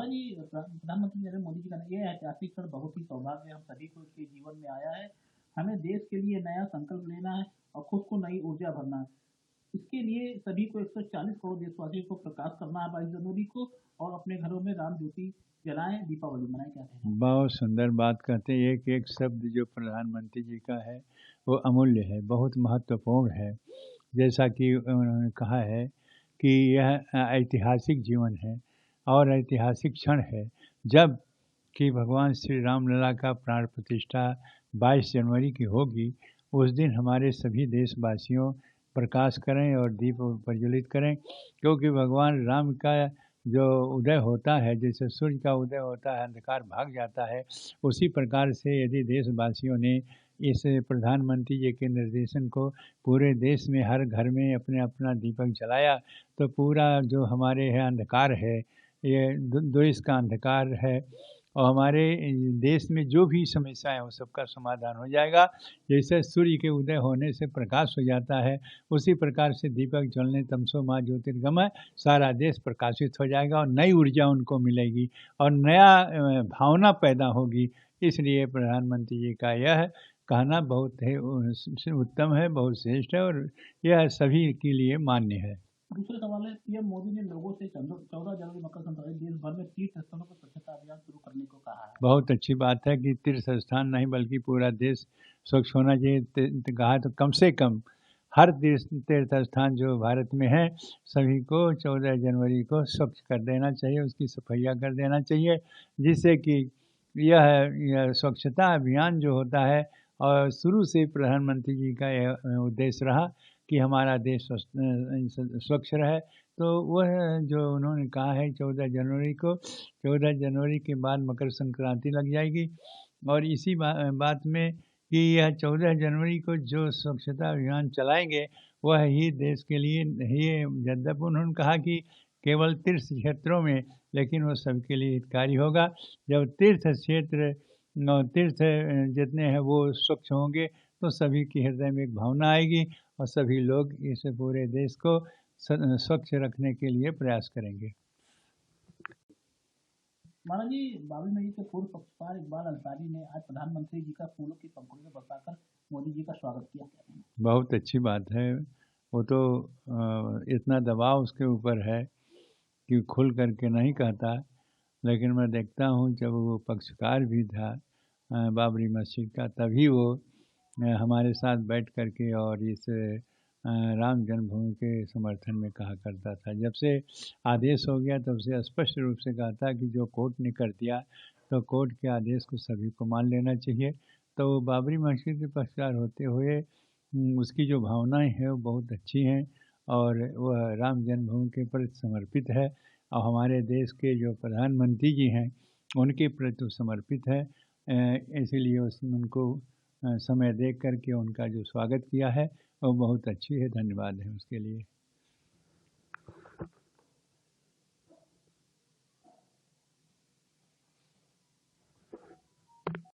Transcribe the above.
माला जी, प्रधानमंत्री नरेंद्र मोदी जी का ये ऐतिहासिक क्षण बहुत ही सौभाग्य हम सभी को के जीवन में आया है। हमें देश के लिए नया संकल्प लेना है और खुद को नई ऊर्जा भरना है। इसके लिए सभी को 140 करोड़ देशवासियों को प्रकाश करना है 22 जनवरी को, और अपने घरों में राम ज्योति जलाएं, दीपावली मनाएं। क्या कहना है? बहुत सुंदर बात कहते हैं। एक एक शब्द जो प्रधानमंत्री जी का है वो अमूल्य है, बहुत महत्वपूर्ण है। जैसा कि उन्होंने कहा है कि यह ऐतिहासिक जीवन है और ऐतिहासिक क्षण है, जब कि भगवान श्री रामलला का प्राण प्रतिष्ठा 22 जनवरी की होगी। उस दिन हमारे सभी देशवासियों प्रकाश करें और दीप प्रज्वलित करें, क्योंकि भगवान राम का जो उदय होता है, जैसे सूर्य का उदय होता है अंधकार भाग जाता है, उसी प्रकार से यदि देशवासियों ने इस प्रधानमंत्री जी के निर्देशन को पूरे देश में हर घर में अपने अपना दीपक जलाया, तो पूरा जो हमारे है अंधकार है, ये देश का अंधकार है, और हमारे देश में जो भी समस्याएं हैं वो सबका समाधान हो जाएगा। जैसे सूर्य के उदय होने से प्रकाश हो जाता है, उसी प्रकार से दीपक जलने तमसो माँ ज्योतिर्गमय, सारा देश प्रकाशित हो जाएगा और नई ऊर्जा उनको मिलेगी और नया भावना पैदा होगी। इसलिए प्रधानमंत्री जी का यह कहना बहुत ही उत्तम है, बहुत श्रेष्ठ है और यह सभी के लिए मान्य है। दूसरा सवाल है, पीएम मोदी ने लोगों से 14 जनवरी मकर संक्रांति देश भर में तीर्थ स्थलों पर स्वच्छता अभियान शुरू करने को कहा है। बहुत अच्छी बात है कि तीर्थ स्थान नहीं बल्कि पूरा देश स्वच्छ होना चाहिए। कहा तो कम से कम हर तीर्थ स्थान जो भारत में है सभी को 14 जनवरी को स्वच्छ कर देना चाहिए, उसकी सफाइयाँ कर देना चाहिए, जिससे कि यह स्वच्छता अभियान जो होता है, और शुरू से प्रधानमंत्री जी का यह उद्देश्य रहा कि हमारा देश स्वच्छ रहे। तो वह जो उन्होंने कहा है 14 जनवरी के बाद मकर संक्रांति लग जाएगी, और इसी बात में कि यह 14 जनवरी को जो स्वच्छता अभियान चलाएंगे वह ही देश के लिए ही, यद्यपि उन्होंने कहा कि केवल तीर्थ क्षेत्रों में, लेकिन वो सबके लिए हितकारी होगा। जब तीर्थ क्षेत्र तीर्थ जितने हैं वो स्वच्छ होंगे तो सभी के हृदय में एक भावना आएगी और सभी लोग इस पूरे देश को स्वच्छ रखने के लिए प्रयास करेंगे। माला जी, बाबरी मस्जिद के पूर्व पक्षकार इकबाल अंसारी ने आज प्रधानमंत्री जी का फूलों की पंखुड़ी में बरसाकर मोदी जी का स्वागत किया। बहुत अच्छी बात है। वो तो इतना दबाव उसके ऊपर है कि खुल करके नहीं कहता, लेकिन मैं देखता हूँ जब वो पक्षकार भी था बाबरी मस्जिद का, तभी वो हमारे साथ बैठ करके और इस राम जन्मभूमि के समर्थन में कहा करता था। जब से आदेश हो गया तब से स्पष्ट रूप से कहता कि जो कोर्ट ने कर दिया तो कोर्ट के आदेश को सभी को मान लेना चाहिए। तो बाबरी मस्जिद के पक्षकार होते हुए उसकी जो भावनाएं हैं वो बहुत अच्छी हैं और वह राम जन्मभूमि के प्रति समर्पित है, और हमारे देश के जो प्रधानमंत्री जी हैं उनके प्रति समर्पित है। इसीलिए उसने उनको समय देख करके उनका जो स्वागत किया है वो बहुत अच्छी है। धन्यवाद है उसके लिए।